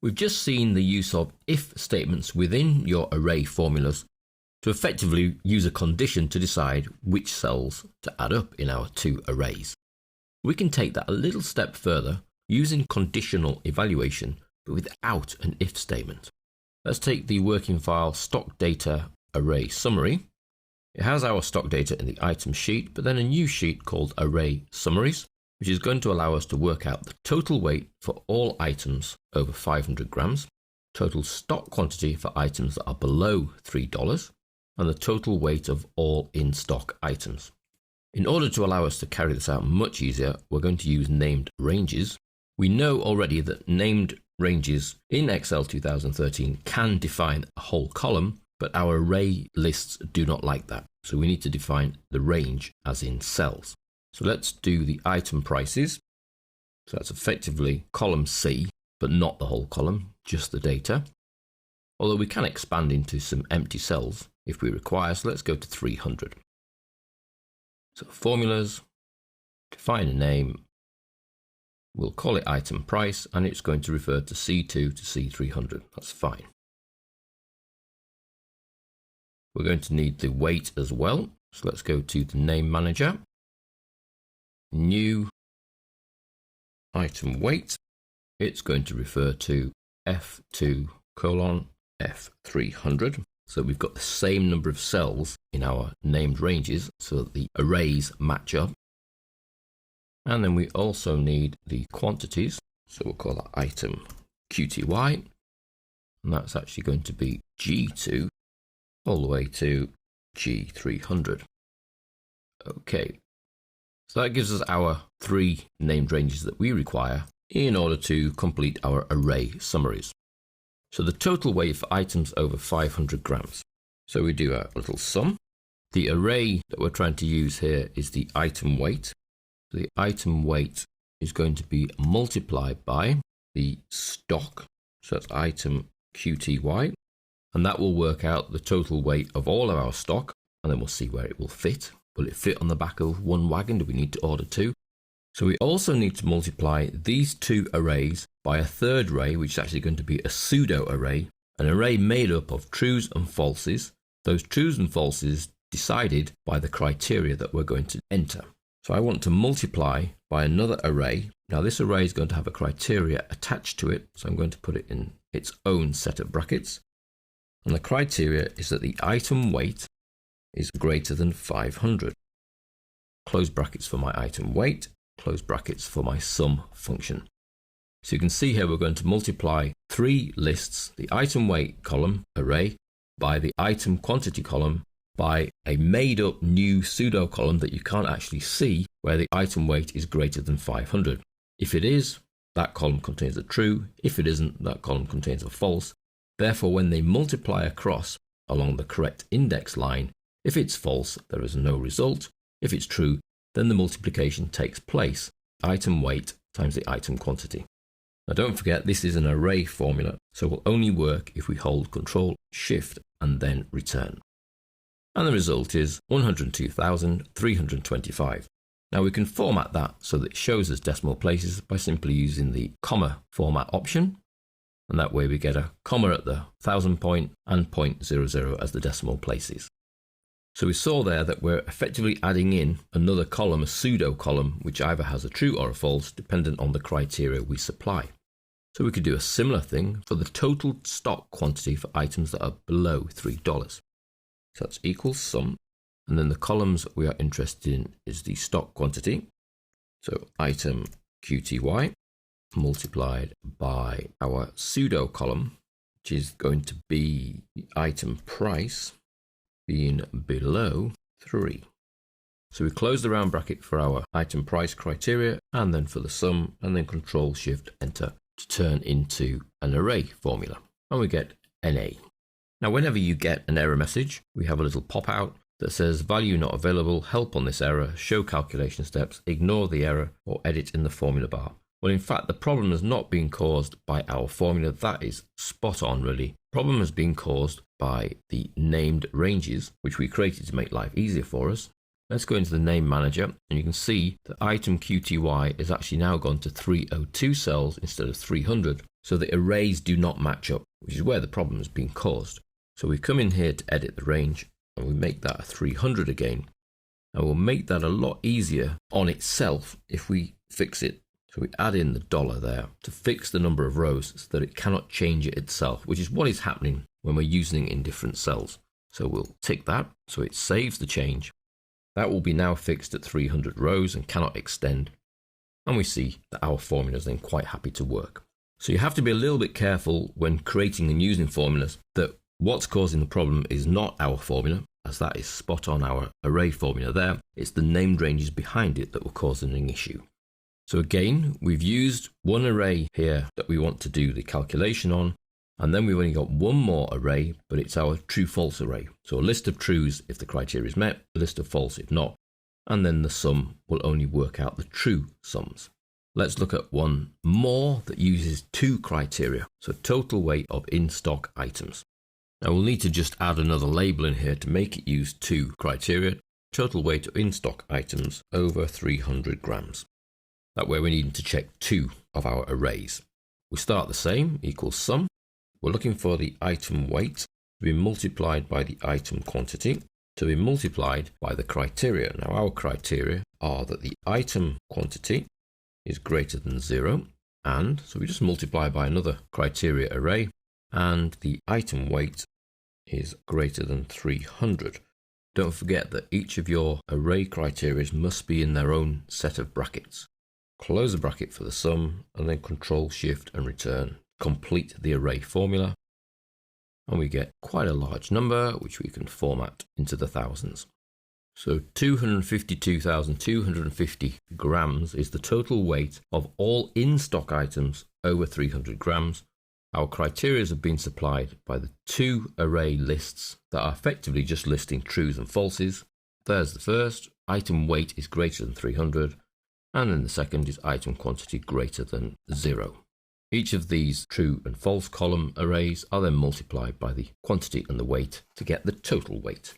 We've just seen the use of if statements within your array formulas to effectively use a condition to decide which cells to add up in our two arrays. We can take that a little step further using conditional evaluation, but without an if statement. Let's take the working file stock data array summary. It has our stock data in the item sheet, but then a new sheet called array summaries, which is going to allow us to work out the total weight for all items over 500 grams, total stock quantity for items that are below $3, and the total weight of all in-stock items. In order to allow us to carry this out much easier, we're going to use named ranges. We know already that named ranges in Excel 2013 can define a whole column, but our array lists do not like that. So we need to define the range as in cells. So let's do the item prices. So that's effectively column C, but not the whole column, just the data. Although we can expand into some empty cells if we require, so let's go to 300. So formulas, define a name, we'll call it item price, and it's going to refer to C2 to C300, that's fine. We're going to need the weight as well, so let's go to the name manager, new item weight, it's going to refer to F2 colon F300. So we've got the same number of cells in our named ranges so that the arrays match up. And then we also need the quantities. So we'll call that item QTY. And that's actually going to be G2 all the way to G300. Okay. So that gives us our three named ranges that we require in order to complete our array summaries. So the total weight for items over 500 grams. So we do a little sum. The array that we're trying to use here is the item weight. The item weight is going to be multiplied by the stock. So that's item QTY. And that will work out the total weight of all of our stock. And then we'll see where it will fit. Will it fit on the back of one wagon? Do we need to order two? So we also need to multiply these two arrays by a third array, which is actually going to be a pseudo array, an array made up of trues and falses. Those trues and falses decided by the criteria that we're going to enter. So I want to multiply by another array. Now this array is going to have a criteria attached to it, so I'm going to put it in its own set of brackets. And the criteria is that the item weight is greater than 500. Close brackets for my item weight, close brackets for my sum function. So you can see here we're going to multiply three lists, the item weight column array, by the item quantity column, by a made up new pseudo column that you can't actually see where the item weight is greater than 500. If it is, that column contains a true. If it isn't, that column contains a false. Therefore, when they multiply across along the correct index line, if it's false, there is no result. If it's true, then the multiplication takes place, item weight times the item quantity. Now don't forget, this is an array formula, so it will only work if we hold Control Shift and then return. And the result is 102,325. Now we can format that so that it shows us decimal places by simply using the comma format option. And that way we get a comma at the 1000 point and 0.00 as the decimal places. So we saw there that we're effectively adding in another column, a pseudo column, which either has a true or a false, dependent on the criteria we supply. So we could do a similar thing for the total stock quantity for items that are below $3. So that's equals sum. And then the columns we are interested in is the stock quantity. So item QTY multiplied by our pseudo column, which is going to be the item price being below 3. So we close the round bracket for our item price criteria, and then for the sum, and then Control Shift Enter to turn into an array formula, and we get NA. Now whenever you get an error message, we have a little pop out that says value not available, help on this error, show calculation steps, ignore the error, or edit in the formula bar. Well, in fact, the problem has not been caused by our formula. That is spot on, really. The problem has been caused by the named ranges, which we created to make life easier for us. Let's go into the name manager, and you can see that item QTY is actually now gone to 302 cells instead of 300. So the arrays do not match up, which is where the problem has been caused. So we come in here to edit the range, and we make that a 300 again. And we'll make that a lot easier on itself if we fix it. So we add in the dollar there to fix the number of rows so that it cannot change it itself, which is what is happening when we're using it in different cells. So we'll tick that so it saves the change. That will be now fixed at 300 rows and cannot extend. And we see that our formula is then quite happy to work. So you have to be a little bit careful when creating and using formulas that what's causing the problem is not our formula, as that is spot on our array formula there. It's the named ranges behind it that were causing an issue. So again, we've used one array here that we want to do the calculation on, and then we've only got one more array, but it's our true-false array. So a list of trues if the criteria is met, a list of false if not, and then the sum will only work out the true sums. Let's look at one more that uses two criteria, so total weight of in-stock items. Now we'll need to just add another label in here to make it use two criteria, total weight of in-stock items over 300 grams. That way we're needing to check two of our arrays. We start the same, equals sum. We're looking for the item weight to be multiplied by the item quantity to be multiplied by the criteria. Now our criteria are that the item quantity is greater than 0, and so we just multiply by another criteria array, and the item weight is greater than 300. Don't forget that each of your array criteria must be in their own set of brackets. Close the bracket for the sum, and then Control Shift and return. Complete the array formula, and we get quite a large number which we can format into the thousands. So 252,250 grams is the total weight of all in-stock items over 300 grams. Our criteria have been supplied by the two array lists that are effectively just listing trues and falses. There's the first, item weight is greater than 300, and then the second is item quantity greater than 0. Each of these true and false column arrays are then multiplied by the quantity and the weight to get the total weight.